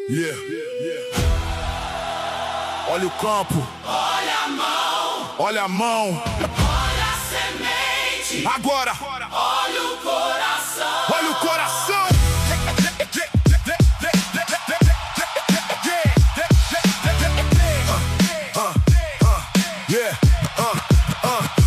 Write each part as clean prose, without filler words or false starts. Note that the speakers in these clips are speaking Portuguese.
Yeah. Olha o campo, olha a mão, olha a mão, olha a semente. Agora, olha o coração, olha o coração.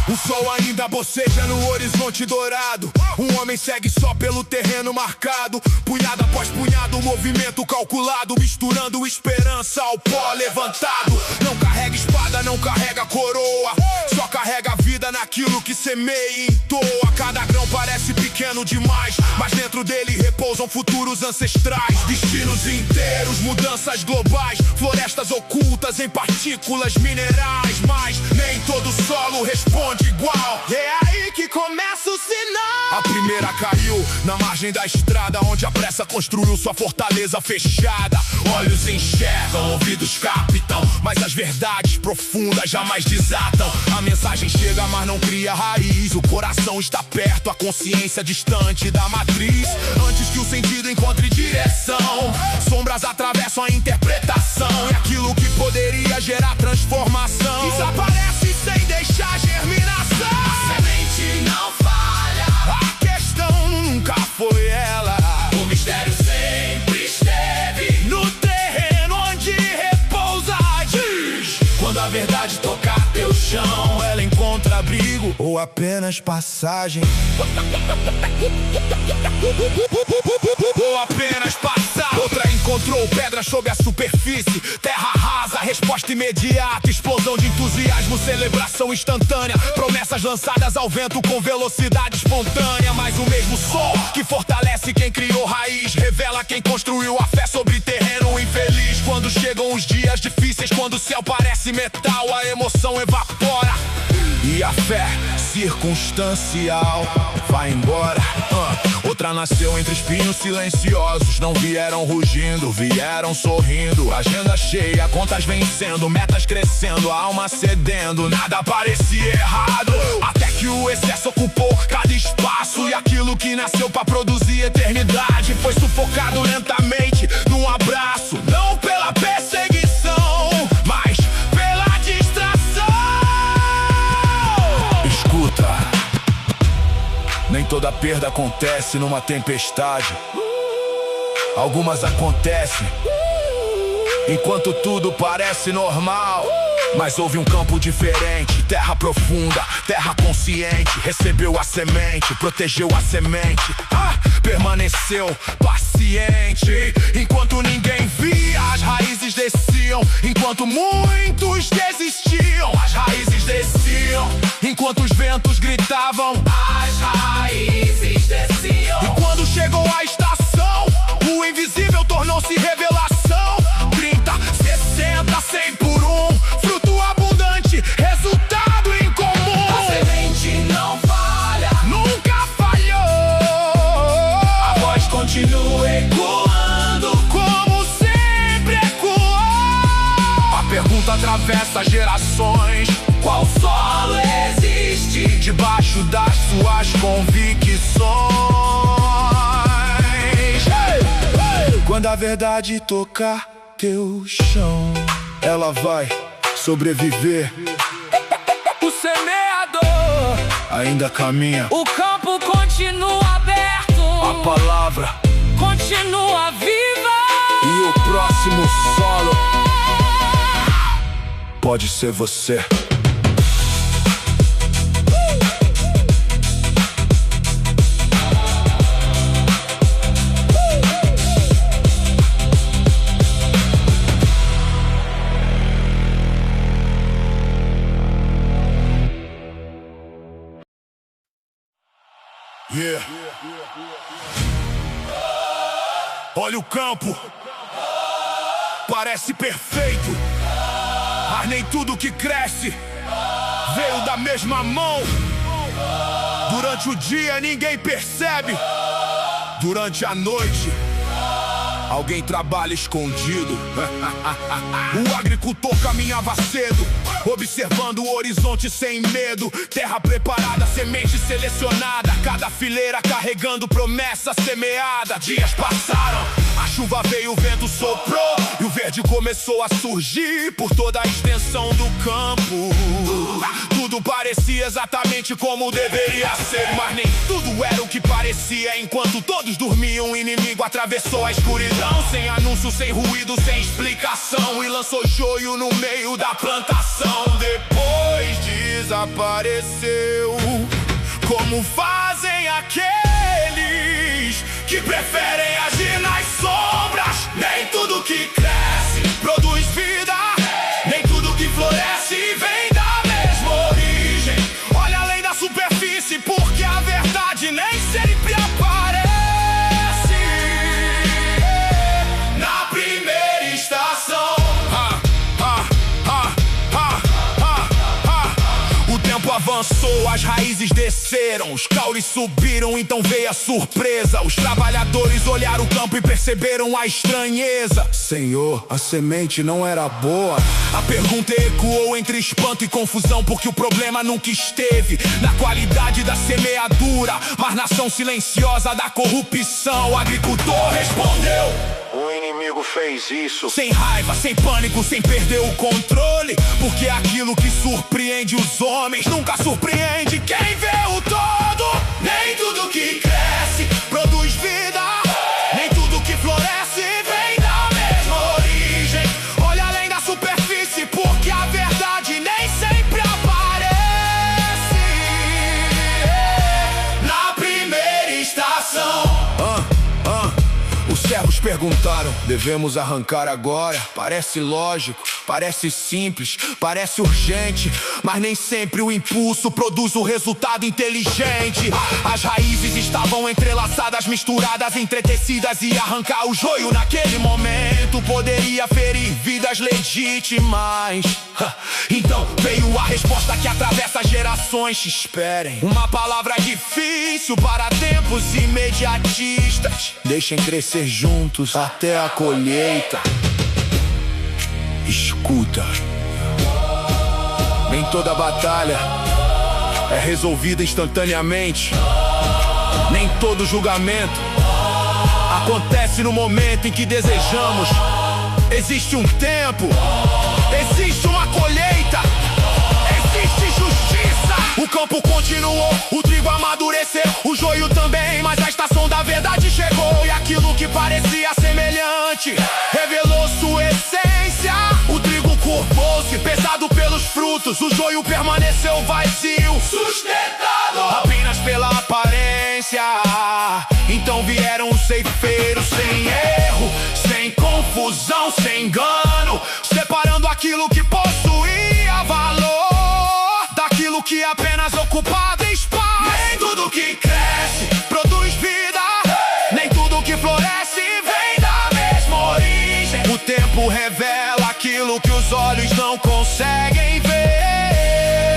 O sol ainda boceja no horizonte dourado. Um homem segue só pelo terreno marcado. Punhado após punhado, movimento calculado, misturando esperança ao pó levantado. Não carrega espada, não carrega coroa, só carrega a vida naquilo que semeia e entoa. Cada grão parece pequeno demais, mas dentro dele repousam futuros ancestrais. Destinos inteiros, mudanças globais, florestas ocultas em partículas minerais. Mas nem todo solo responde igual. É aí que começa o sinal. A primeira caiu na margem da estrada, onde a pressa construiu sua fortaleza fechada. Olhos enxergam, ouvidos captam, mas as verdades profundas jamais desatam. A mensagem chega, mas não cria raiz. O coração está perto, a consciência distante da matriz. Antes que o sentido encontre direção, sombras atravessam a interpretação, e aquilo que poderia gerar transformação desaparece sem deixar germinação. A semente não falha, A questão nunca foi ela. o mistério sempre esteve No terreno onde repousa diz. quando a verdade tocar teu chão. Ela encontra abrigo ou apenas passagem. Ou apenas passar. Outra encontrou pedra sob a superfície, terra rasa, resposta imediata, explosão de entusiasmo, celebração instantânea, promessas lançadas ao vento com velocidade espontânea. Mas o mesmo sol que fortalece quem criou raiz revela quem construiu a fé sobre terreno infeliz. Quando chegam os dias difíceis, quando o céu parece metal, a emoção evapora e a fé circunstancial vai embora. Outra nasceu entre espinhos silenciosos, não vieram rugindo, vieram sorrindo. Agenda cheia, contas vencendo, metas crescendo, a alma cedendo, nada parecia errado. Até que o excesso ocupou cada espaço, e aquilo que nasceu pra produzir eternidade foi sufocado lentamente num abraço. Não pela perseguição, mas pela distração. Escuta, nem toda perda acontece numa tempestade. Algumas acontecem enquanto tudo parece normal. Mas houve um campo diferente, terra profunda, terra consciente. Recebeu a semente, protegeu a semente, permaneceu paciente. Enquanto ninguém via, as raízes desciam. Enquanto muitos desistiam, as raízes desciam. Enquanto os ventos gritavam, As raízes desciam. e quando chegou a estação, o invisível tornou-se revelação. 30, 60, 100 por um, fruto abundante, resultado incomum. A semente não falha, Nunca falhou. a voz continua ecoando. Como sempre ecoou. A pergunta atravessa gerações: Qual solo existe? debaixo das suas convicções? Quando a verdade tocar teu chão, ela vai sobreviver. O semeador, Ainda caminha, o campo continua aberto, a palavra continua viva. e o próximo solo pode ser você. Yeah. Olha o campo, parece perfeito, mas nem tudo que cresce veio da mesma mão. Durante o dia ninguém percebe, durante a noite alguém trabalha escondido. O agricultor caminhava cedo, observando o horizonte sem medo. Terra preparada, semente selecionada, cada fileira carregando promessa semeada. Dias passaram, a chuva chuva veio, o vento soprou e o verde começou a surgir por toda a extensão do campo. Tudo parecia exatamente como deveria ser, mas nem tudo era o que parecia. Enquanto todos dormiam, o inimigo atravessou a escuridão, sem anúncio, sem ruído, sem explicação, e lançou joio no meio da plantação. Depois desapareceu, como fazem aqueles que preferem agir nas sombras. Nem tudo que cresce produz vida, nem tudo que floresce vem da mesma origem. Olha além da superfície, porque a verdade nem sempre aparece na primeira estação. O tempo avançou, as raízes desceram, os caules subiram, então veio a surpresa. Os trabalhadores olharam o campo e perceberam a estranheza. Senhor, a semente não era boa. A pergunta ecoou entre espanto e confusão, porque o problema nunca esteve na qualidade da semeadura, mas na ação silenciosa da corrupção. O agricultor respondeu: o inimigo fez isso. Sem raiva, sem pânico, sem perder o controle, porque aquilo que surpreende os homens nunca surpreende quem vê o todo. Nem tudo que cresce produz vida, nem tudo que floresce vem da mesma origem. Olha além da superfície, porque a verdade nem sempre aparece na primeira estação. Os servos perguntaram: devemos arrancar agora? Parece lógico, parece simples, parece urgente, mas nem sempre o impulso produz o resultado inteligente. As raízes estavam entrelaçadas, misturadas, entretecidas, e arrancar o joio naquele momento poderia ferir vidas legítimas. Então veio a resposta que atravessa gerações. Esperem, uma palavra difícil para tempos imediatistas. Deixem crescer juntos até a colheita. Escuta, nem toda batalha é resolvida instantaneamente. Nem todo julgamento acontece no momento em que desejamos. Existe um tempo, existe uma colheita, existe justiça. O campo continuou, o trigo amadureceu, o joio também, mas a estação da verdade chegou. E aquilo que parecia semelhante revelou sua essência. O trigo curvou-se, pesado pelos frutos, o joio permaneceu vazio, sustentado apenas pela aparência. Então vieram os ceifeiros sem erro, sem confusão, sem engano, separando aquilo que possuía valor daquilo que apenas ocupava espaço. Nem tudo que cresce produz vida, nem tudo que floresce vem da mesma origem. O tempo revela aquilo que os olhos não conseguem ver,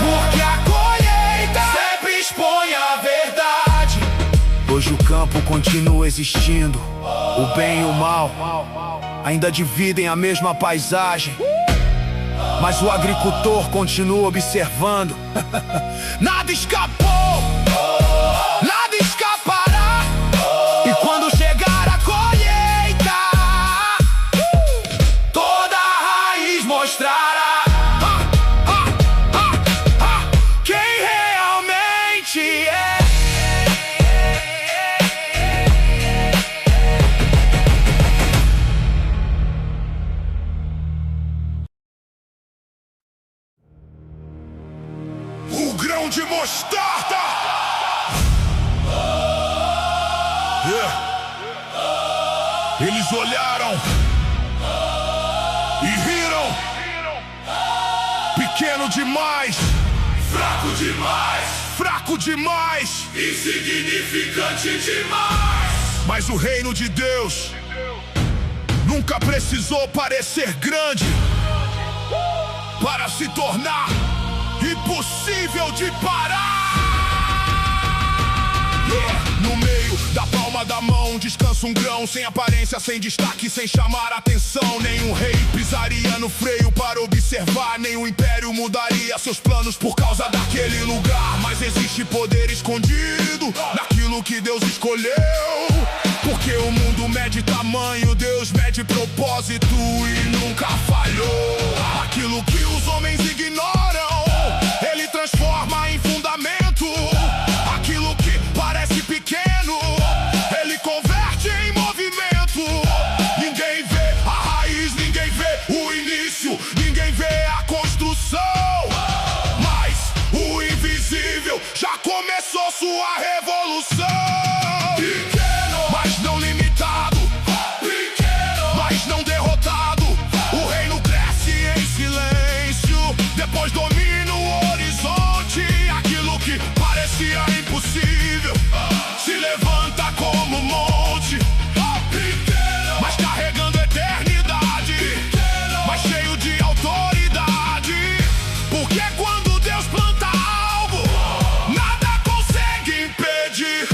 porque a colheita sempre expõe a verdade. Hoje o campo continua existindo, o bem e o mal ainda dividem a mesma paisagem, mas o agricultor continua observando. Nada escapou, nada escapará. E quando chegar a colheita, toda a raiz mostrará quem realmente é. O grão de mostarda. Eles olharam e riram. Pequeno demais, Fraco demais, fraco demais, insignificante demais. mas o reino de Deus nunca precisou parecer grande para se tornar impossível de parar. No meio da palma da mão descansa um grão, sem aparência, sem destaque, sem chamar atenção. Nenhum rei pisaria no freio para observar, nenhum império mudaria seus planos por causa daquele lugar. Mas existe poder escondido naquilo que Deus escolheu. Porque o mundo mede tamanho, Deus mede propósito e nunca falhou. Aquilo que os homens ignoram, Ele transforma em fundamento. Aquilo que parece pequeno, Ele converte em movimento. Ninguém vê a raiz, ninguém vê o início, ninguém vê a construção, mas o invisível já começou sua revolução. Pequeno, mas não limitado. Pequeno, mas não derrotado. O reino cresce em silêncio, depois domina o horizonte. Aquilo que parecia impossível se levanta como um monte. Pequeno, mas carregando eternidade. Pequeno, mas cheio de autoridade. Porque quando Deus planta algo, nada consegue impedir.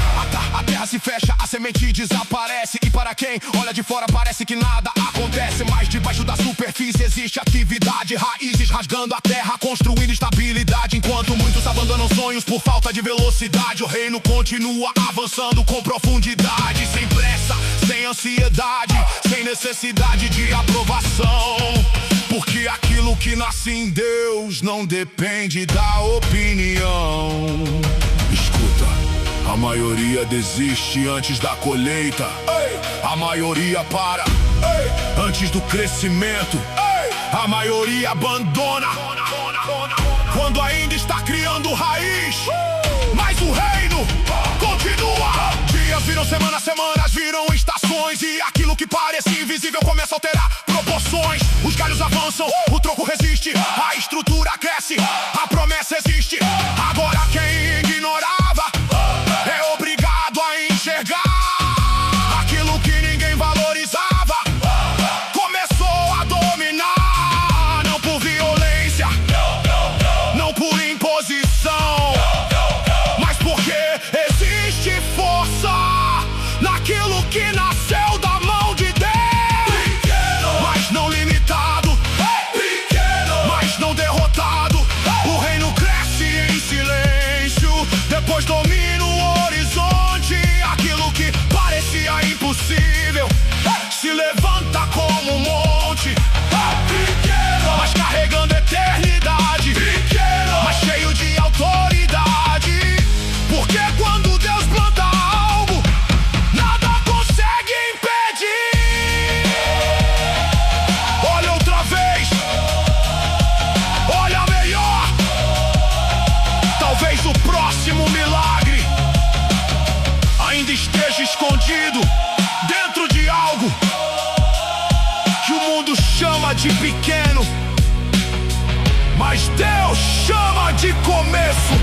A terra se fecha, a semente desaparece. E para quem olha de fora parece que nada acontece, mas debaixo da superfície existe atividade. Raízes rasgando a terra, construindo estabilidade. Enquanto muitos abandonam sonhos por falta de velocidade, o reino continua avançando com profundidade. Sem pressa, sem ansiedade, sem necessidade de aprovação. Porque aquilo que nasce em Deus não depende da opinião. Escuta, a maioria desiste antes da colheita. A maioria para antes do crescimento. A maioria abandona quando ainda está criando raiz. Mas o reino continua. Dias viram semanas, semanas viram estações. E aquilo que parecia invisível começa a alterar proporções. Os galhos avançam, o tronco resiste, a estrutura cresce, a promessa existe. Agora quem ignorava é obrigado a enxergar. Aquilo que ninguém valorizava começou a dominar. Não por violência, não por imposição, mas porque existe força naquilo que nasceu da mão de Deus. Pequeno, mas não limitado. Pequeno, mas não derrotado. O reino cresce em silêncio, depois domina o horizonte. Aquilo que parecia impossível se levanta como um monte. Pequeno, mas carregando eternidade. Pequeno, mas cheio de autoridade. Porque quando Deus planta algo, nada consegue impedir. Olha outra vez, olha melhor. Talvez o próximo milagre ainda esteja escondido dentro de algo que o mundo chama de pequeno, mas Deus chama de começo.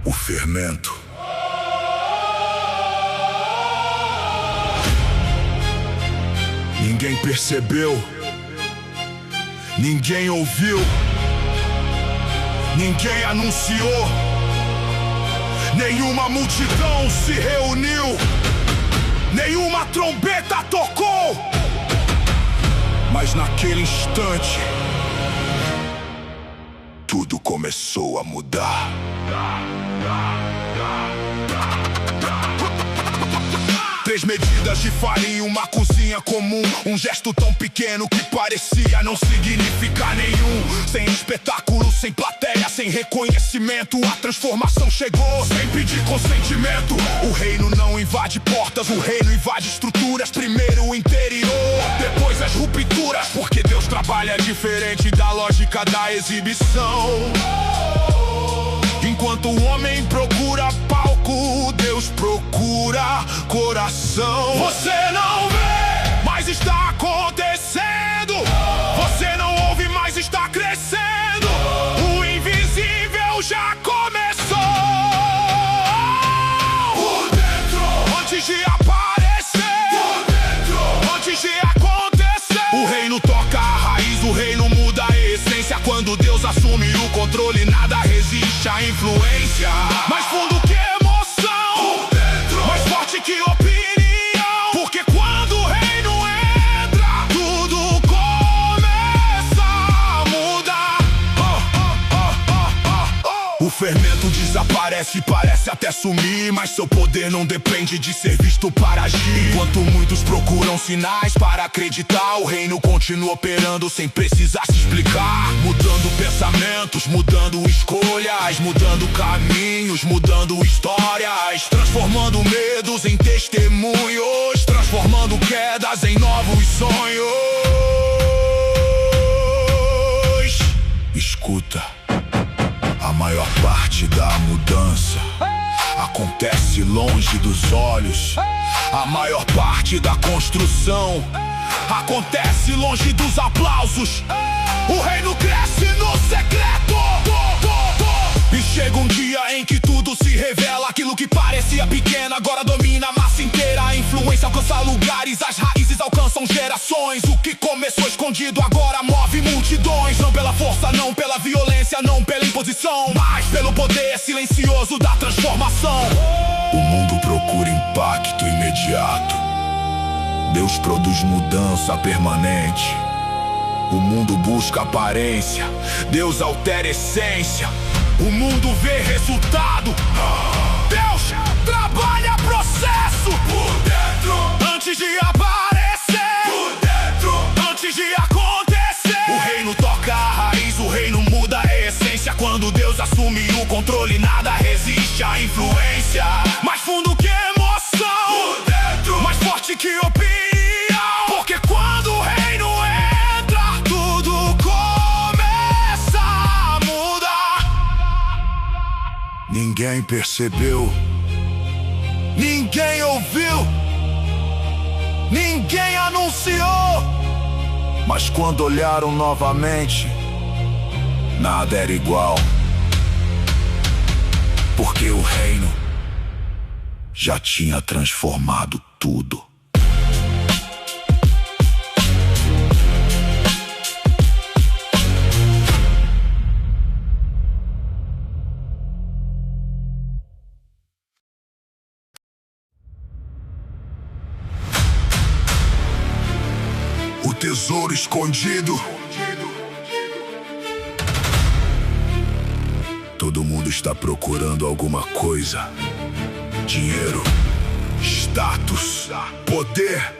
O fermento. Ninguém percebeu, ninguém ouviu, ninguém anunciou, nenhuma multidão se reuniu, nenhuma trombeta tocou. Mas naquele instante, tudo começou a mudar. 3 medidas de farinha, uma cozinha comum. Um gesto tão pequeno que parecia não significar nenhum. Sem espetáculo, sem plateia, sem reconhecimento, a transformação chegou sem pedir consentimento. O reino não invade portas, o reino invade estruturas. Primeiro o interior, depois as rupturas. Porque Deus trabalha diferente da lógica da exibição. Enquanto o homem procura palco, Deus procura coração. Você não vê, mas está acontecendo. Você não ouve, mas está crescendo. O invisível já começou. Por dentro, antes de aparecer. Por dentro, antes de acontecer. O reino toca a raiz, o reino muda a essência. Quando Deus assume o controle, nada resiste à influência. Mais fundo que emoção, mais forte que opinião. Porque quando o reino entra, tudo fermento desaparece, parece até sumir, mas seu poder não depende de ser visto para agir. Enquanto muitos procuram sinais para acreditar, o reino continua operando sem precisar se explicar. Mudando pensamentos, mudando escolhas, mudando caminhos, mudando histórias, transformando medos em testemunhos, transformando quedas em novos sonhos. Escuta, a maior parte da mudança acontece longe dos olhos. A maior parte da construção acontece longe dos aplausos. O reino cresce no secreto. E chega um dia em que tudo se revela. Aquilo que parecia pequeno agora domina a massa inteira. A influência alcança lugares, as raízes alcançam gerações. O que começou escondido agora move multidões. Não pela força, não pela violência, não pela imposição, mas pelo poder silencioso da transformação. O mundo procura impacto imediato, Deus produz mudança permanente. O mundo busca aparência, Deus altera essência. O mundo vê resultado, Deus trabalha processo. Por dentro, antes de aparecer, por dentro, antes de acontecer. O reino toca a raiz, o reino muda a essência. Quando Deus assume o controle, nada resiste à influência. Mais fundo que emoção, por dentro, mais forte que opinião. Porque quando o reino entra, tudo começa a mudar. Ninguém percebeu, ninguém ouviu, ninguém anunciou, mas quando olharam novamente, nada era igual. Porque o reino já tinha transformado tudo. O tesouro escondido. Todo mundo está procurando alguma coisa. Dinheiro, status, poder,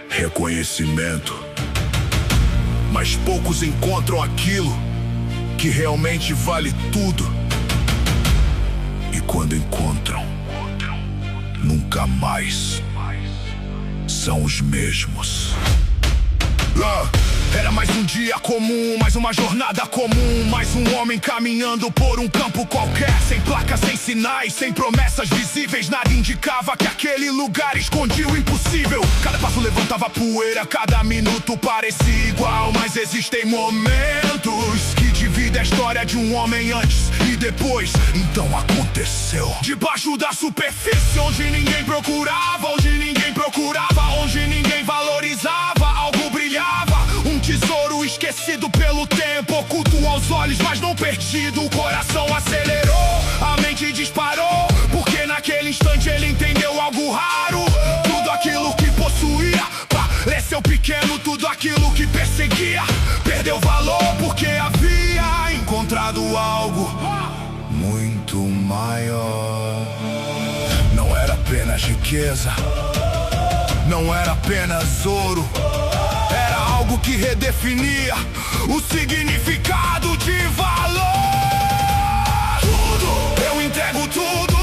reconhecimento. Mas poucos encontram aquilo que realmente vale tudo. E quando encontram, nunca mais são os mesmos. Era mais um dia comum, mais uma jornada comum, mais um homem caminhando por um campo qualquer, sem placas, sem sinais, sem promessas visíveis. Nada indicava que aquele lugar escondia o impossível. Cada passo levantava poeira, cada minuto parecia igual. Mas existem momentos que dividem a história de um homem antes e depois. Então aconteceu debaixo da superfície, onde ninguém procurava, onde ninguém valorizava. Algo brilhava, um tesouro esquecido pelo tempo, oculto aos olhos, mas não perdido. O coração acelerou, a mente disparou, porque naquele instante ele entendeu algo raro. Tudo aquilo que possuía pareceu pequeno, tudo aquilo que perseguia perdeu valor, porque havia encontrado algo muito maior. Não era apenas riqueza, não era apenas ouro, era algo que redefinia o significado de valor. Tudo, eu entrego tudo,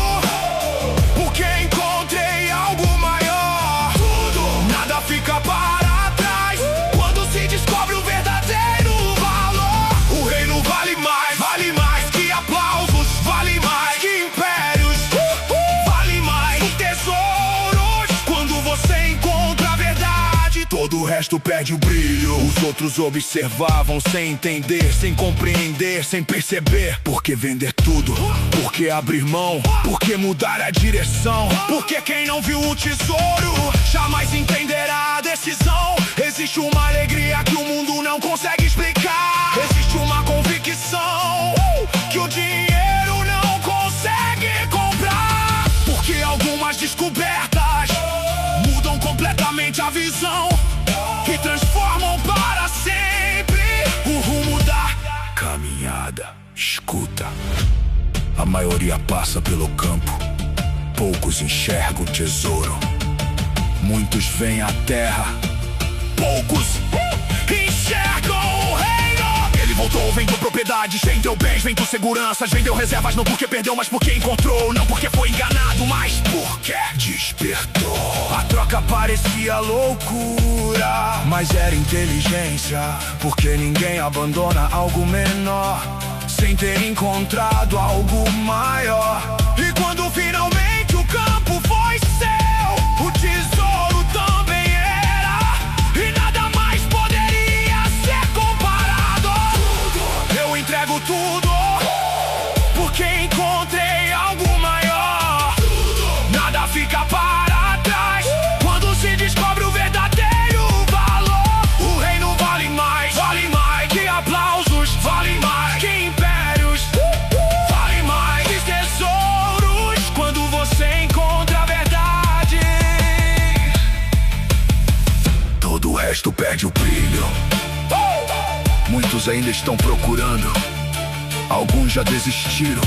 porque encontrei algo maior. Tudo, nada fica para trás quando se descobre o verdadeiro valor. O reino vale mais que aplausos, vale mais que impérios, vale mais que tesouros. Quando você encontra a verdade, todo o resto perde o brilho. Os outros observavam sem entender, sem compreender, sem perceber. Por que vender tudo? Por que abrir mão? Por que mudar a direção? Porque quem não viu o tesouro jamais entenderá a decisão. Existe uma alegria que o mundo não consegue explicar. Existe uma convicção que o dinheiro não consegue comprar. Porque algumas descobertas mudam completamente a visão e transformam para sempre o rumo da caminhada. Escuta, A maioria passa pelo campo, poucos enxergam o tesouro. Muitos veem a terra, poucos enxergam o reino. Ele voltou, vendeu propriedades, vendeu bens, vendeu seguranças, vendeu reservas, não porque perdeu, mas porque encontrou. Não porque foi enganado, mas porque despertou. A troca parecia loucura, mas era inteligência, porque ninguém abandona algo menor sem ter encontrado algo maior. E quando finalmente o campo foi seu, o tesouro também era, e nada mais poderia ser comparado. Eu entrego tudo, porque encontrei algo maior. Nada fica para trás quando se descobre o verdadeiro valor. O reino vale mais que aplausos, vale mais que impérios, vale mais que tesouros quando você encontra a verdade. Todo o resto perde o brilho. Muitos ainda estão procurando, alguns já desistiram,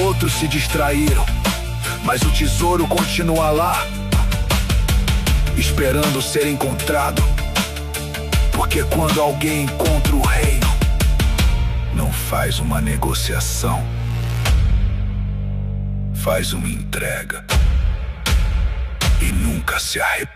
outros se distraíram, mas o tesouro continua lá, esperando ser encontrado. Porque quando alguém encontra o reino, não faz uma negociação, faz uma entrega e nunca se arrepende.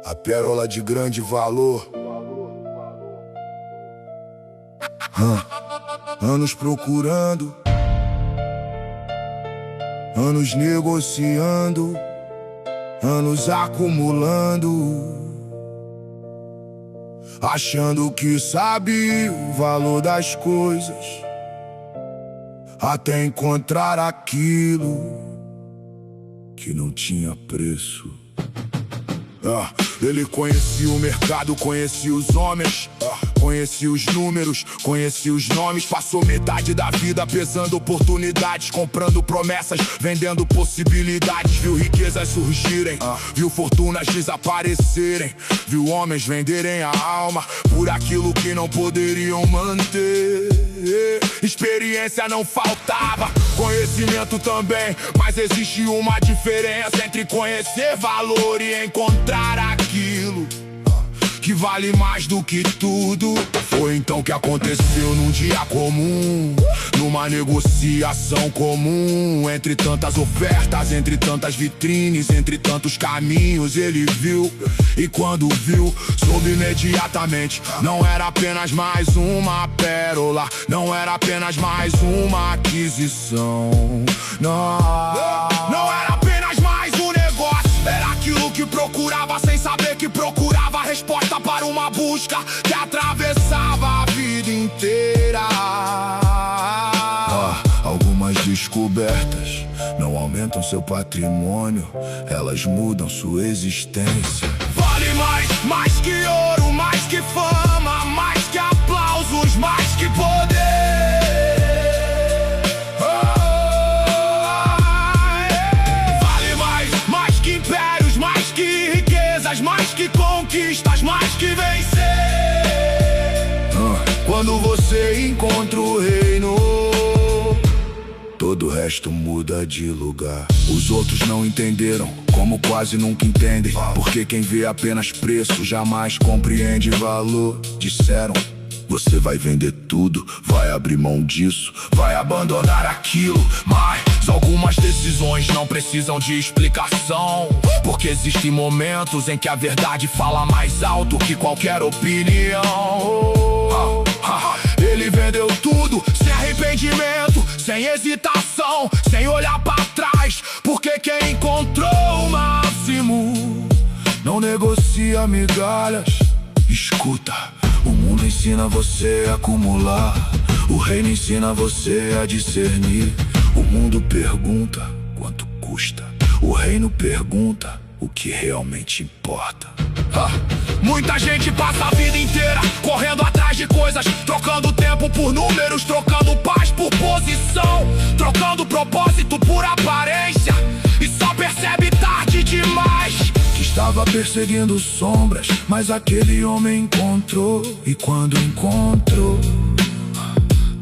A pérola de grande valor. Anos procurando, anos negociando, anos acumulando, achando que sabe o valor das coisas, até encontrar aquilo que não tinha preço. Ele conhecia o mercado, conhecia os homens, conhecia os números, conhecia os nomes. Passou metade da vida pesando oportunidades, comprando promessas, vendendo possibilidades. Viu riquezas surgirem, viu fortunas desaparecerem, viu homens venderem a alma por aquilo que não poderiam manter. Experiência não faltava, conhecimento também, mas existe uma diferença entre conhecer valor e encontrar aquilo que vale mais do que tudo. Foi então que aconteceu num dia comum, numa negociação comum. Entre tantas ofertas, entre tantas vitrines, entre tantos caminhos, ele viu. E quando viu, soube imediatamente, não era apenas mais uma pérola, não era apenas mais uma aquisição. Não era apenas mais um negócio, era aquilo que procurava sem saber que procurava. A resposta para uma busca que atravessava a vida inteira. Algumas descobertas não aumentam seu patrimônio, elas mudam sua existência. Vale mais que ouro, mais que fama, mais que aplausos, mais que poder. Vale mais que impérios, mais que riquezas, mais que conquistas, mais que vencer. Quando você encontra o reino, todo o resto muda de lugar. Os outros não entenderam, como quase nunca entendem, porque quem vê apenas preço jamais compreende valor. Disseram, você vai vender tudo, vai abrir mão disso, vai abandonar aquilo. Mas algumas decisões não precisam de explicação, porque existem momentos em que a verdade fala mais alto que qualquer opinião. Ele vendeu tudo, sem arrependimento, sem hesitação, sem olhar pra trás, porque quem encontrou o máximo não negocia migalhas. Escuta, o mundo ensina você a acumular, o reino ensina você a discernir. O mundo pergunta quanto custa, o reino pergunta o que realmente importa. Muita gente passa a vida inteira correndo atrás de coisas, trocando tempo por números, trocando paz por posição, trocando propósito por aparência e só percebe tarde demais que estava perseguindo sombras, mas aquele homem encontrou. E quando encontrou,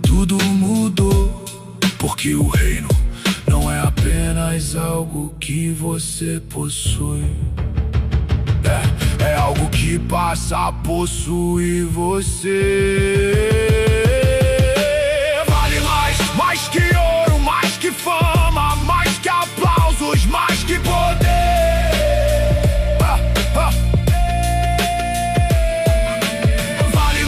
tudo mudou. Porque o reino não é apenas algo que você possui, é algo que passa a possuir você. Vale mais que ouro, mais que fama, mais que aplausos, mais que poder. Vale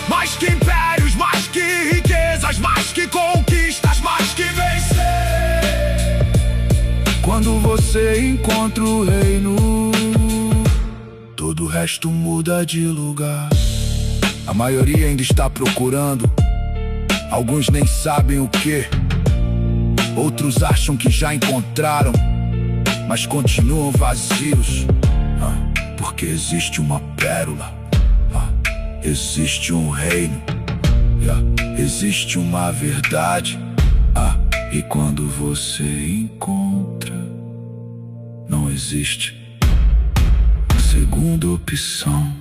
mais que impérios, mais que riquezas, mais que conquistas, mais que vencer. Quando você encontra o reino, todo o resto muda de lugar. A maioria ainda está procurando, alguns nem sabem o que, outros acham que já encontraram, mas continuam vazios. Porque existe uma pérola, existe um reino, existe uma verdade. E quando você encontra, não existe segunda opção.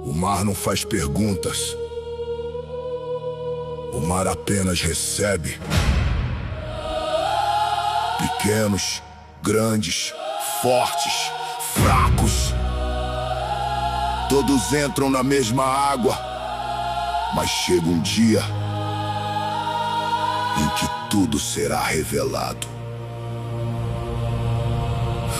O mar não faz perguntas, o mar apenas recebe. Pequenos, grandes, fortes, fracos, todos entram na mesma água. Mas chega um dia em que tudo será revelado.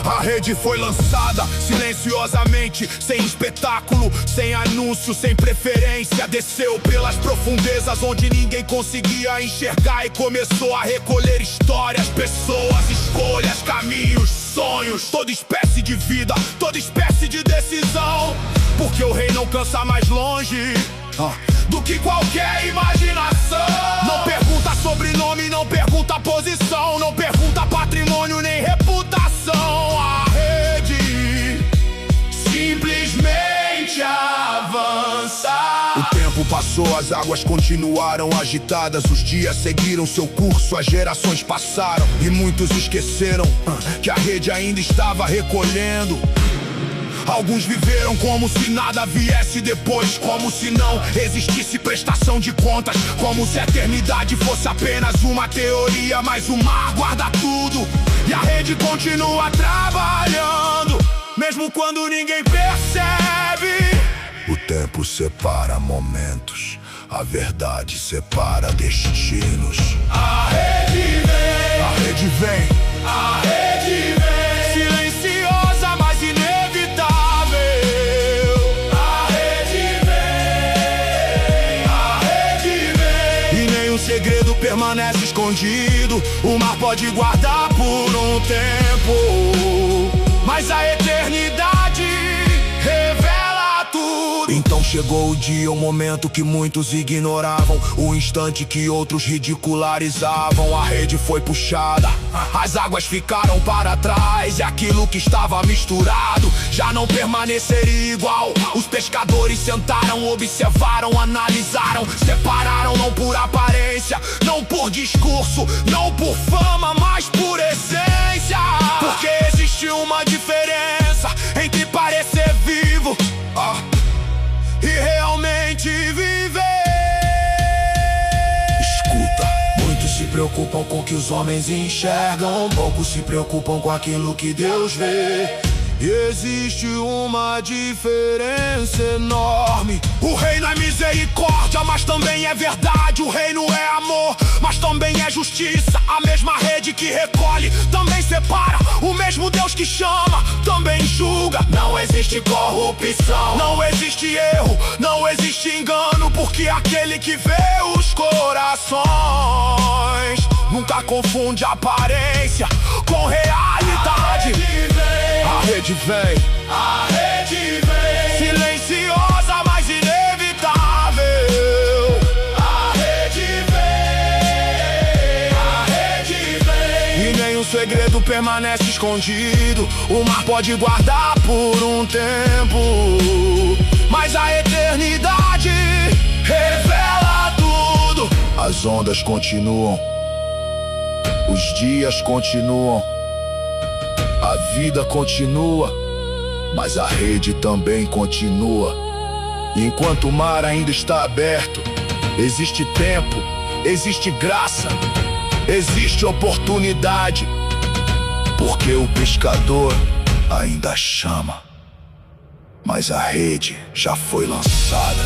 A rede foi lançada silenciosamente, sem espetáculo, sem anúncio, sem preferência. Desceu pelas profundezas onde ninguém conseguia enxergar e começou a recolher histórias, pessoas, escolhas, caminhos, sonhos, toda espécie de vida, toda espécie de decisão. Porque o rei não cansa mais longe do que qualquer imaginação. Não pergunta sobrenome, não pergunta posição, não pergunta patrimônio nem reputação. A rede simplesmente avança. O tempo passou, as águas continuaram agitadas, os dias seguiram seu curso, as gerações passaram e muitos esqueceram que a rede ainda estava recolhendo. Alguns viveram como se nada viesse depois, como se não existisse prestação de contas, como se a eternidade fosse apenas uma teoria. Mas o mar guarda tudo e a rede continua trabalhando, mesmo quando ninguém percebe. O tempo separa momentos, a verdade separa destinos. A rede vem, a rede vem, a rede vem. Silenciosa, mas inevitável. A rede vem, a rede vem. E nenhum segredo permanece escondido. O mar pode guardar por um tempo, mas a eternidade revela tudo. Então chegou o dia, o momento que muitos ignoravam, o instante que outros ridicularizavam. A rede foi puxada, as águas ficaram para trás, e aquilo que estava misturado já não permaneceria igual. Os pescadores sentaram, observaram, analisaram, separaram não por aparência, não por discurso, não por fama, mas por essência. Porque existe uma diferença entre parecer vivo e realmente viver. Escuta, muitos se preocupam com o que os homens enxergam, poucos se preocupam com aquilo que Deus vê. Existe uma diferença enorme. O reino é misericórdia, mas também é verdade. O reino é amor, mas também é justiça. A mesma rede que recolhe também separa. O mesmo Deus que chama também julga. Não existe corrupção, não existe erro, não existe engano, porque aquele que vê os corações nunca confunde aparência com realidade. A rede vem, a rede vem. Silenciosa, mas inevitável. A rede vem, a rede vem. E nenhum segredo permanece escondido. O mar pode guardar por um tempo, mas a eternidade revela tudo. As ondas continuam, os dias continuam, a vida continua, mas a rede também continua. E enquanto o mar ainda está aberto, existe tempo, existe graça, existe oportunidade, porque o pescador ainda chama, mas a rede já foi lançada.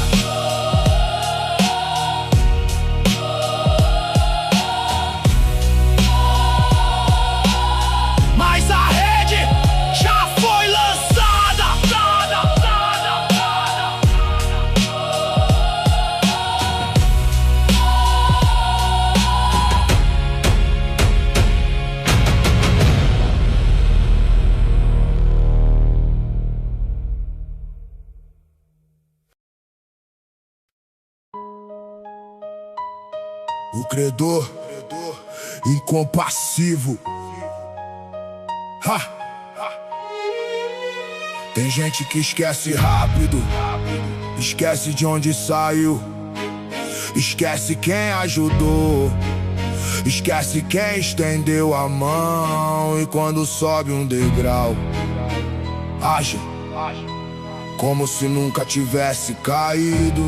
Mas a rede já foi lançada. O credor incompassivo. Tem gente que esquece rápido, esquece de onde saiu, esquece quem ajudou, esquece quem estendeu a mão. E quando sobe um degrau, age como se nunca tivesse caído.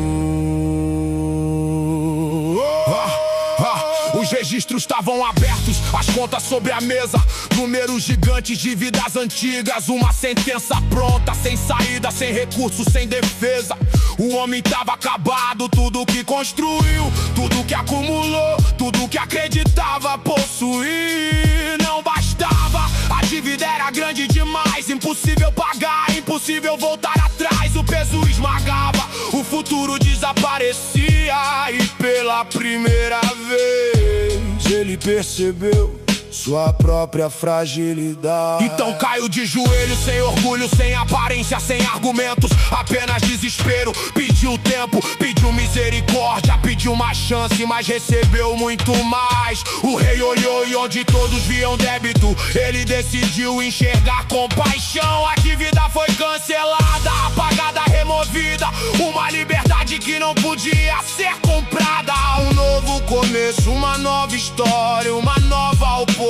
Os registros estavam abertos, as contas sobre a mesa, números gigantes de vidas antigas, uma sentença pronta, sem saída, sem recurso, sem defesa. O homem tava acabado, tudo que construiu, tudo que acumulou, tudo que acreditava possuir, não bastava. A dívida era grande demais, impossível pagar, impossível voltar atrás. O peso esmagava, o futuro desaparecia. E pela primeira vez ele percebeu sua própria fragilidade. Então caiu de joelhos, sem orgulho, sem aparência, sem argumentos, apenas desespero. Pediu tempo, pediu misericórdia, pediu uma chance, mas recebeu muito mais. O rei olhou e onde todos viam débito, ele decidiu enxergar compaixão. A dívida foi cancelada, apagada, removida, uma liberdade que não podia ser comprada. Um novo começo, uma nova história, uma nova oportunidade.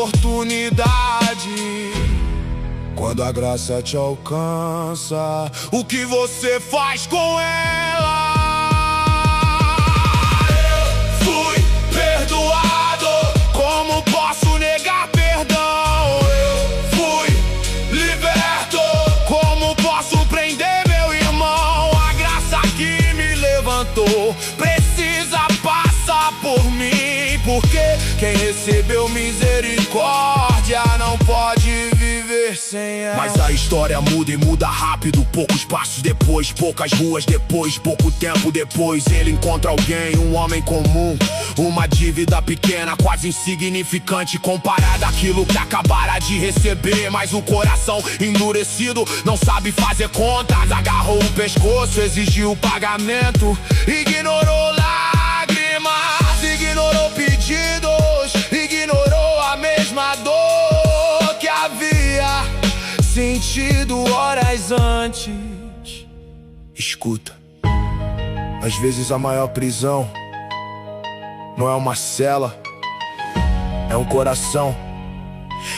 Quando a graça te alcança, o que você faz com ela? Eu fui perdoado, como posso negar perdão? Eu fui liberto, como posso prender meu irmão? A graça que me levantou precisa passar por mim, porque quem recebeu misericórdia não pode viver sem ela. Mas a história muda e muda rápido. Poucos passos depois, poucas ruas depois, pouco tempo depois, ele encontra alguém, um homem comum, uma dívida pequena, quase insignificante comparada àquilo que acabara de receber. Mas o coração endurecido não sabe fazer contas, agarrou o pescoço, exigiu o pagamento, ignorou lágrimas, ignorou pedidos, ignorou a mesma dor que havia sentido horas antes. Escuta, às vezes a maior prisão não é uma cela, é um coração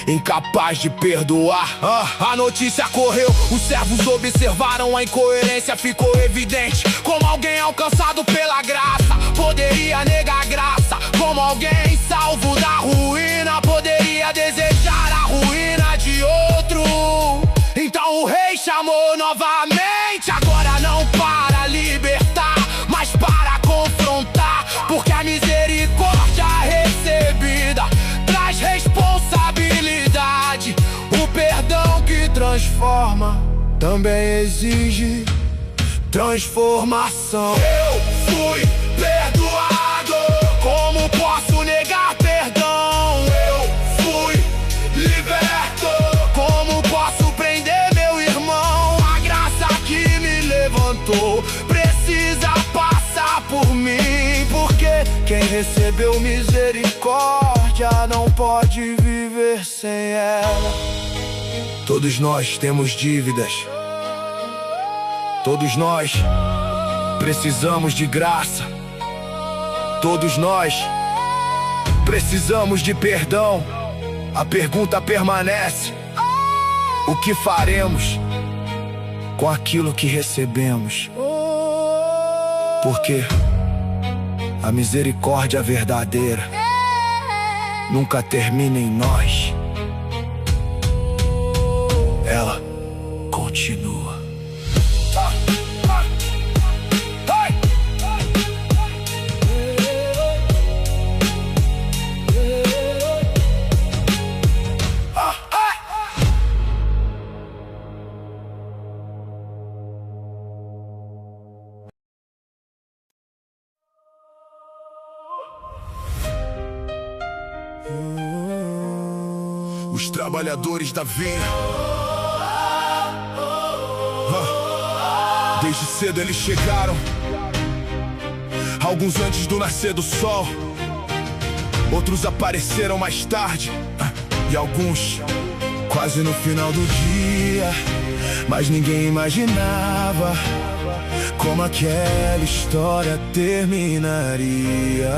incapaz de perdoar. A notícia correu, os servos observaram, a incoerência ficou evidente. Como alguém alcançado pela graça poderia negar graça? Como alguém salvo da ruína poderia desejar a ruína de outro? Então o rei chamou novamente, agora não para libertar, mas para confrontar, porque a misericórdia recebida traz responsabilidade. O perdão que transforma também exige transformação. Eu fui perdoado, como posso negar perdão? Eu fui liberto, como posso prender meu irmão? A graça que me levantou precisa passar por mim, porque quem recebeu misericórdia não pode viver sem ela. Todos nós temos dívidas, Todos nós precisamos de graça. Todos nós precisamos de perdão. A pergunta permanece: o que faremos com aquilo que recebemos? Porque a misericórdia verdadeira nunca termina em nós. Ela continua. Os trabalhadores da vinha, desde cedo eles chegaram, alguns antes do nascer do sol, outros apareceram mais tarde, e alguns quase no final do dia. Mas ninguém imaginava como aquela história terminaria.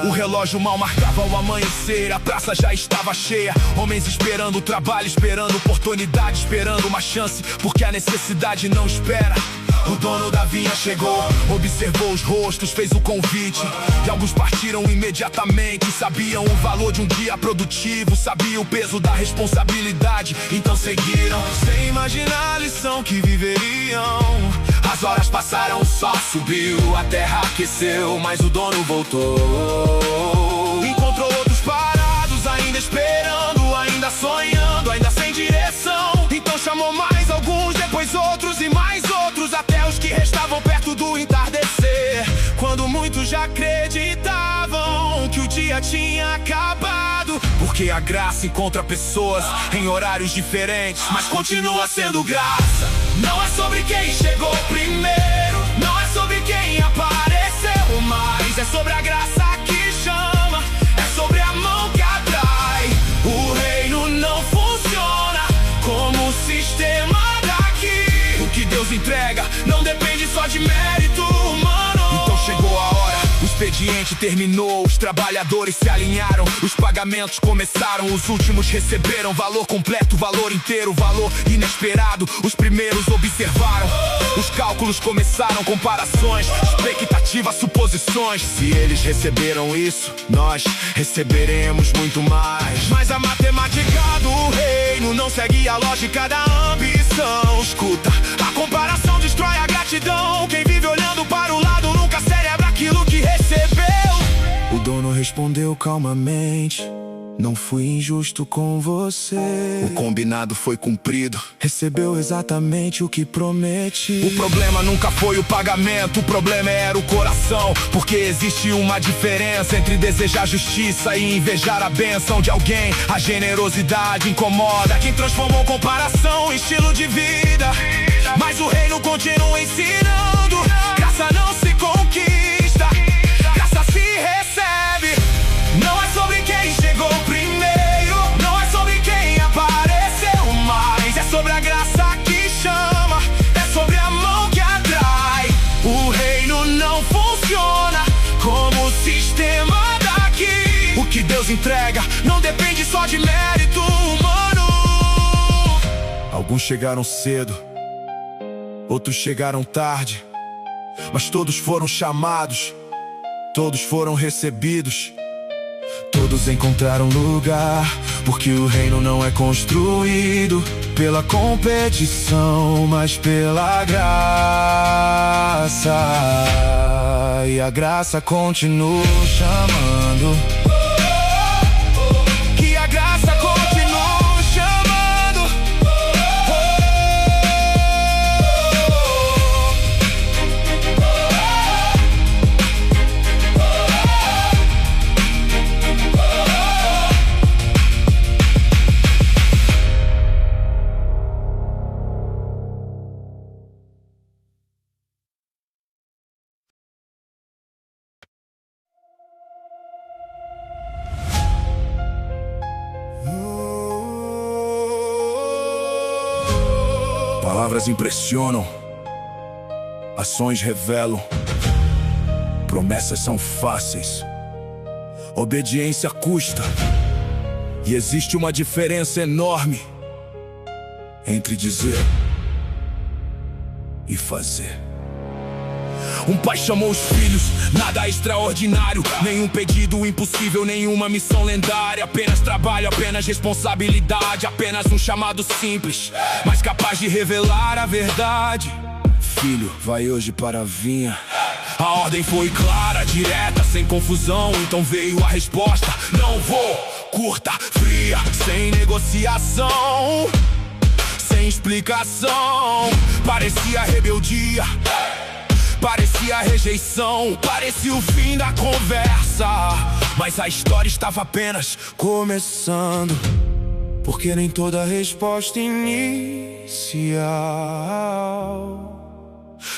O relógio mal marcava o amanhecer, a praça já estava cheia. Homens esperando o trabalho, esperando oportunidade, esperando uma chance, porque a necessidade não espera. O dono da vinha chegou, observou os rostos, fez o convite. E alguns partiram imediatamente. Sabiam o valor de um dia produtivo, sabiam o peso da responsabilidade, então seguiram, sem imaginar a lição que viveriam. As horas passaram, o sol subiu, a terra aqueceu, mas o dono voltou. Encontrou outros parados, ainda esperando, ainda sonhando, ainda sem direção. Então chamou mais alguns, depois outros e mais outros, até os que restavam perto do entardecer. Quando muitos já acreditavam que o dia tinha acabado, porque a graça encontra pessoas em horários diferentes, mas continua sendo graça. Não é sobre quem chegou primeiro, não é sobre quem apareceu mais, é sobre a graça que chama, é sobre a mão que atrai. O reino não funciona como o sistema daqui. O que Deus entrega não depende só de mérito humano. Então chegou a hora, o expediente terminou, os trabalhadores se alinharam, os pagamentos começaram, os últimos receberam valor completo, valor inteiro, valor inesperado. Os primeiros observaram, os cálculos começaram, comparações, expectativas, suposições. Se eles receberam isso, nós receberemos muito mais. Mas a matemática do reino não segue a lógica da ambição. Escuta, a comparação destrói a gratidão. Quem vive olhando para o lado nunca celebra aquilo que recebeu. O dono respondeu calmamente: não fui injusto com você. O combinado foi cumprido, recebeu exatamente o que prometi. O problema nunca foi o pagamento, o problema era o coração. Porque existe uma diferença entre desejar justiça e invejar a bênção de alguém. A generosidade incomoda quem transformou comparação em estilo de vida. Mas o reino continua ensinando: graça não se conquista, graça se recebe. Não é sobre quem chegou primeiro, não é sobre quem apareceu mais, é sobre a graça que chama, é sobre a mão que atrai. O reino não funciona como o sistema daqui. O que Deus entrega não depende só de mérito humano. Alguns chegaram cedo, outros chegaram tarde, mas todos foram chamados, todos foram recebidos. Todos encontraram lugar, porque o reino não é construído pela competição, mas pela graça. E a graça continua chamando. Que a graça continua chamando. Palavras impressionam, Ações revelam, promessas são fáceis, obediência custa. E existe uma diferença enorme entre dizer e fazer. Um pai chamou os filhos, nada extraordinário, nenhum pedido impossível, nenhuma missão lendária. Apenas trabalho, apenas responsabilidade, apenas um chamado simples, mas capaz de revelar a verdade. Filho, vai hoje para a vinha. A ordem foi clara, direta, sem confusão. Então veio a resposta: não vou. Curta, fria, sem negociação, sem explicação. Parecia rebeldia, parecia rejeição, parecia o fim da conversa. Mas a história estava apenas começando, porque nem toda resposta inicial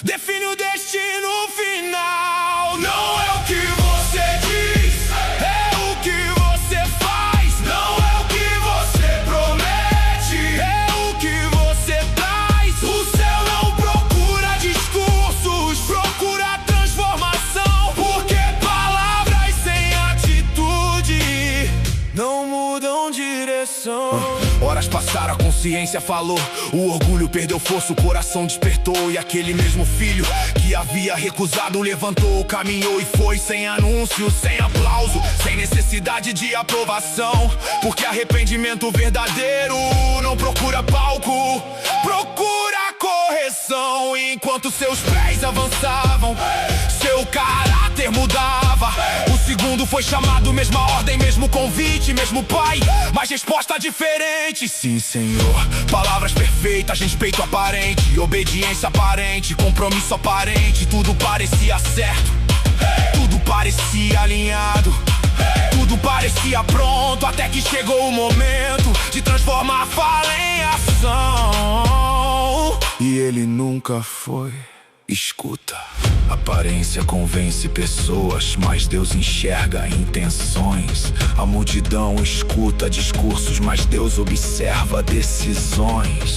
define o destino final. Não é o que você diz, é o que você faz. Não é o que você promete, é o que você traz. O céu não procura discursos, procura transformação, porque palavras sem atitude não mudam direção. Horas passaram, a consciência falou, o orgulho perdeu força, o coração despertou. E aquele mesmo filho que havia recusado levantou, caminhou e foi, sem anúncio, sem aplauso, sem necessidade de aprovação. Porque arrependimento verdadeiro não procura palco, procura correção. E enquanto seus pés avançavam, seu caráter mudava. O segundo foi chamado, mesma ordem, mesmo convite, mesmo pai, mas resposta diferente. Sim, Senhor, palavras perfeitas, respeito aparente, obediência aparente, compromisso aparente. Tudo parecia certo, tudo parecia alinhado, tudo parecia pronto, até que chegou o momento de transformar a fala em ação. E ele nunca foi. Escuta, aparência convence pessoas, mas Deus enxerga intenções. A multidão escuta discursos, mas Deus observa decisões.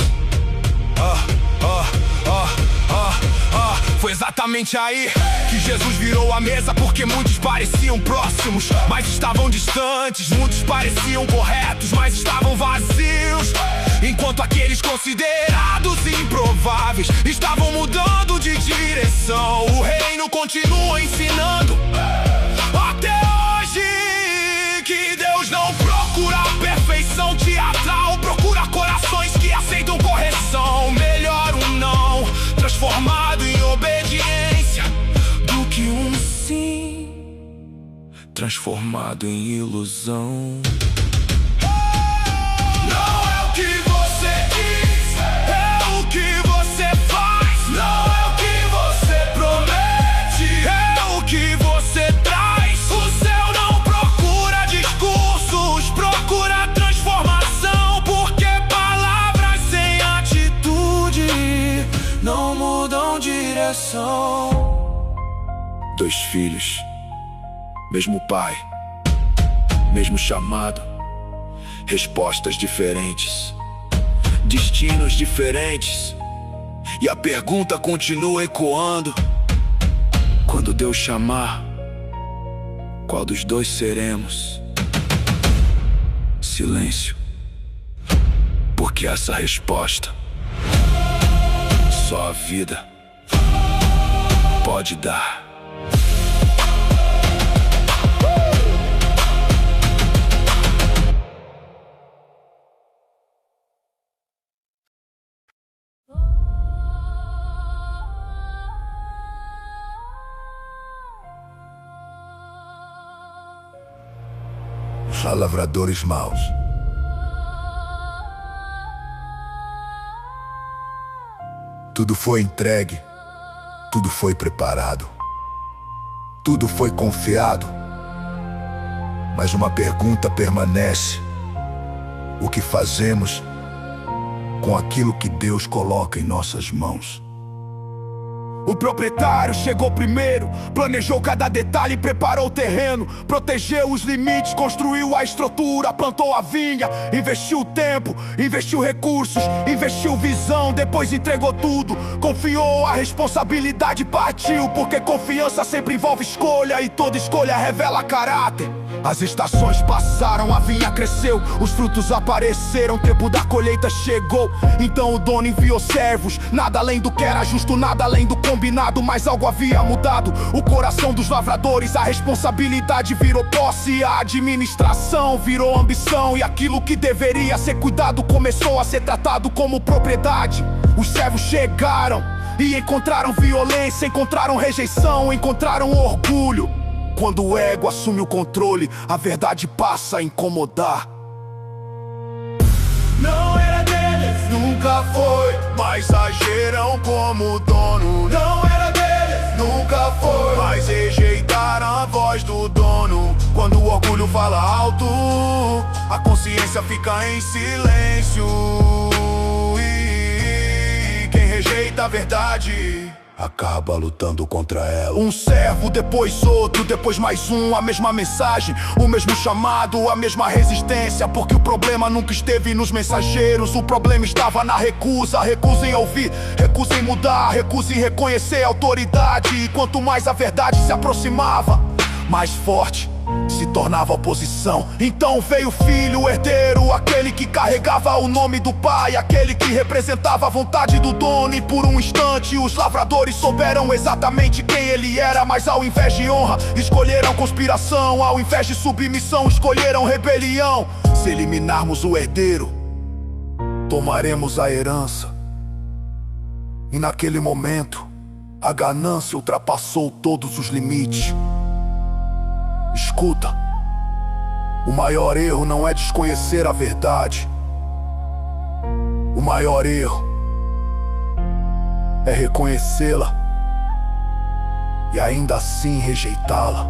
Foi exatamente aí que Jesus virou a mesa, porque muitos pareciam próximos, mas estavam distantes. Muitos pareciam corretos, mas estavam vazios. Enquanto aqueles considerados improváveis estavam mudando de direção, o reino continua ensinando até hoje que Deus não procura perfeição teatral, procura corações que aceitam correção. Melhor um não transformado em obediência do que um sim transformado em ilusão. Não é o que você diz, é o que você faz. Não é o que você promete, é o que você traz. O céu não procura discursos, procura transformação, porque palavras sem atitude não mudam direção. Dois filhos, mesmo pai, mesmo chamado, respostas diferentes, destinos diferentes. E a pergunta continua ecoando: quando Deus chamar, qual dos dois seremos? Silêncio, porque essa resposta só a vida pode dar. A lavradores maus. Tudo foi entregue, tudo foi preparado, tudo foi confiado, mas uma pergunta permanece: o que fazemos com aquilo que Deus coloca em nossas mãos? O proprietário chegou primeiro, planejou cada detalhe, preparou o terreno, protegeu os limites, construiu a estrutura, plantou a vinha, investiu tempo, investiu recursos, investiu visão, depois entregou tudo, confiou, a responsabilidade partiu, porque confiança sempre envolve escolha e toda escolha revela caráter. As estações passaram, a vinha cresceu, os frutos apareceram, o tempo da colheita chegou. Então o dono enviou servos, nada além do que era justo, nada além do combinado, mas algo havia mudado. O coração dos lavradores, a responsabilidade virou posse, a administração virou ambição, e aquilo que deveria ser cuidado começou a ser tratado como propriedade. Os servos chegaram e encontraram violência, encontraram rejeição, encontraram orgulho. Quando o ego assume o controle, a verdade passa a incomodar. Não era deles, Nunca foi, mas agiram como dono. não era deles, Nunca foi, mas rejeitaram a voz do dono. Quando o orgulho fala alto, a consciência fica em silêncio. E quem rejeita a verdade acaba lutando contra ela. Um servo, depois outro, depois mais um. A mesma mensagem, o mesmo chamado, a mesma resistência. Porque o problema nunca esteve nos mensageiros, o problema estava na recusa. Recusa em ouvir, recusa em mudar, recusa em reconhecer a autoridade. E quanto mais a verdade se aproximava, mais forte se tornava a oposição. Então veio o filho, o herdeiro, aquele que carregava o nome do pai, aquele que representava a vontade do dono. E por um instante os lavradores souberam exatamente quem ele era, mas ao invés de honra, escolheram conspiração. Ao invés de submissão, escolheram rebelião. Se eliminarmos o herdeiro, tomaremos a herança. E naquele momento, a ganância ultrapassou todos os limites. Escuta, o maior erro não é desconhecer a verdade. O maior erro é reconhecê-la e ainda assim rejeitá-la.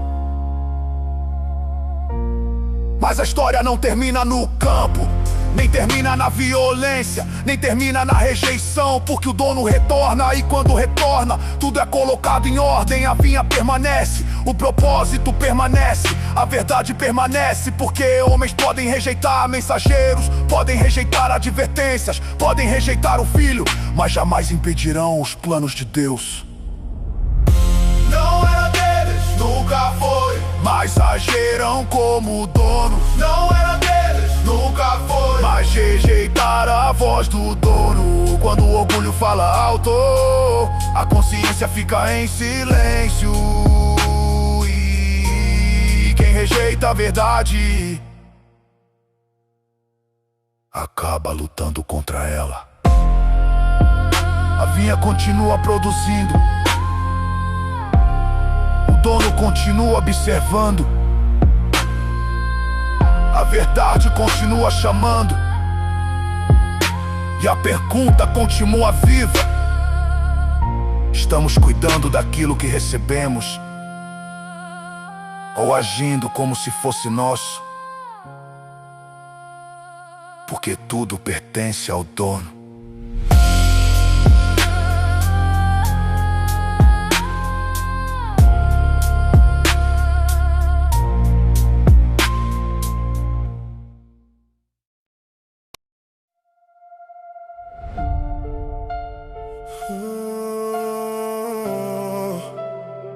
Mas a história não termina no campo, nem termina na violência, nem termina na rejeição, porque o dono retorna, e quando retorna, tudo é colocado em ordem. A vinha permanece, o propósito permanece, a verdade permanece. Porque homens podem rejeitar mensageiros, podem rejeitar advertências, podem rejeitar o filho, mas jamais impedirão os planos de Deus. não era deles, Nunca foi, mas agiram como dono. não era deles, Nunca foi, mas rejeitaram a voz do dono. Quando o orgulho fala alto, a consciência fica em silêncio. E quem rejeita a verdade acaba lutando contra ela. A vinha continua produzindo, o dono continua observando, a verdade continua chamando, e a pergunta continua viva: estamos cuidando daquilo que recebemos, ou agindo como se fosse nosso? Porque tudo pertence ao dono.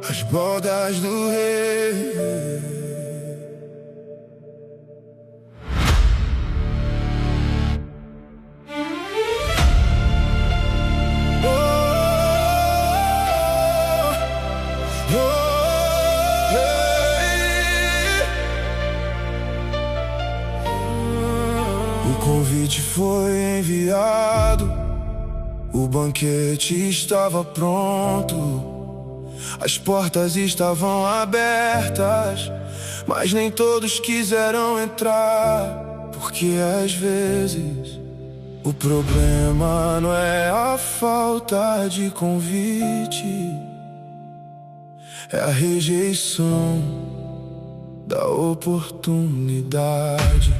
as bodas do rei. O convite foi enviado, o banquete estava pronto, as portas estavam abertas, mas nem todos quiseram entrar. Porque às vezes o problema não é a falta de convite, é a rejeição da oportunidade.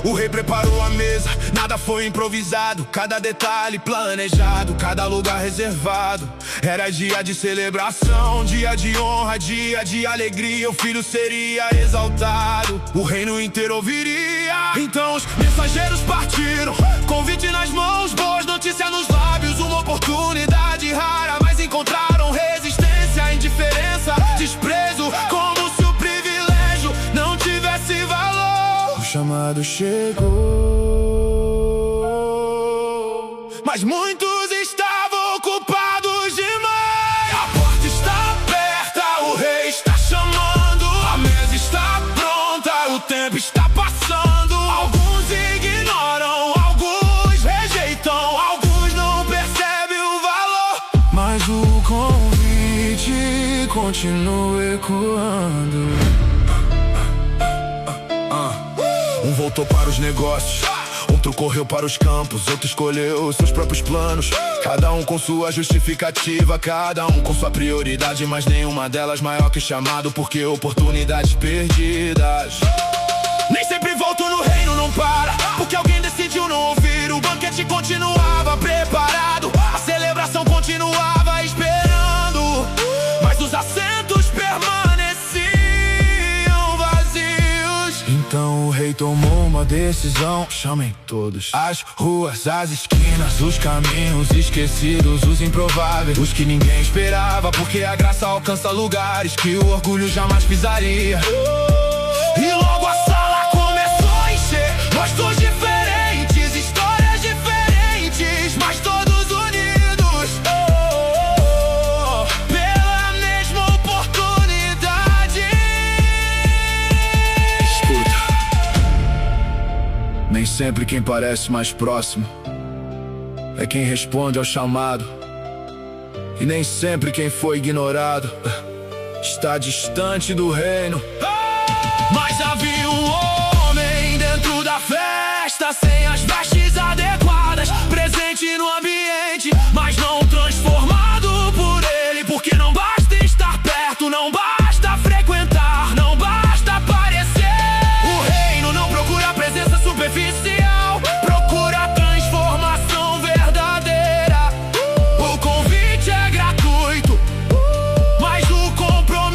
O rei preparou a mesa, nada Nada foi improvisado, cada detalhe planejado, cada lugar reservado. Era dia de celebração, dia de honra, dia de alegria. O filho seria exaltado, o reino inteiro ouviria. Então os mensageiros partiram, convite nas mãos, boas notícias nos lábios. Uma oportunidade rara, mas encontraram resistência, indiferença, desprezo, como se o privilégio não tivesse valor. O chamado chegou, mas muitos estavam ocupados demais. A porta está aberta, o rei está chamando, a mesa está pronta, o tempo está passando. Alguns ignoram, alguns rejeitam, alguns não percebem o valor, mas o convite continua ecoando. Um voltou para os negócios, outro correu para os campos, outro escolheu seus próprios planos. Cada um com sua justificativa, cada um com sua prioridade, mas nenhuma delas maior que o chamado, porque oportunidades perdidas nem sempre voltam no reino, não para, porque alguém decidiu não ouvir. O banquete continuava preparado, a celebração continuava esperando, mas os assentos permaneciam vazios. Então o rei tomou uma decisão, chamem todos, as ruas, as esquinas, os caminhos esquecidos, os improváveis, os que ninguém esperava, porque a graça alcança lugares que o orgulho jamais pisaria. E logo a sala começou a encher, rostos diferentes, histórias diferentes, mas todos unidos pela mesma oportunidade. Escuta, nem sempre quem parece mais próximo é quem responde ao chamado, e nem sempre quem foi ignorado está distante do reino. Mas havia um homem dentro da festa, sem as vestes adequadas, presente no ambiente, mas não transformado por ele. Porque não basta estar perto, não basta frequentar, não basta aparecer. O reino não procura presença superficial, procura transformação verdadeira. O convite é gratuito, mas o compromisso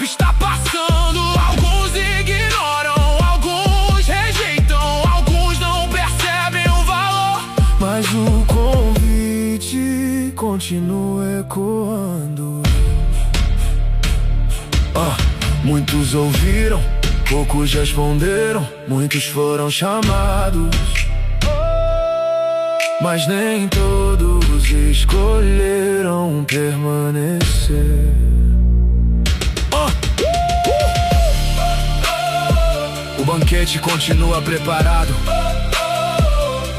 está passando. Alguns ignoram, alguns rejeitam, alguns não percebem o valor, mas o convite continua ecoando. Muitos ouviram, poucos responderam, muitos foram chamados, mas nem todos escolheram permanecer. O banquete continua preparado,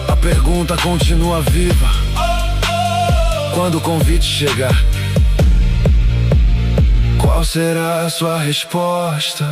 a pergunta continua viva. Quando o convite chegar, qual será a sua resposta?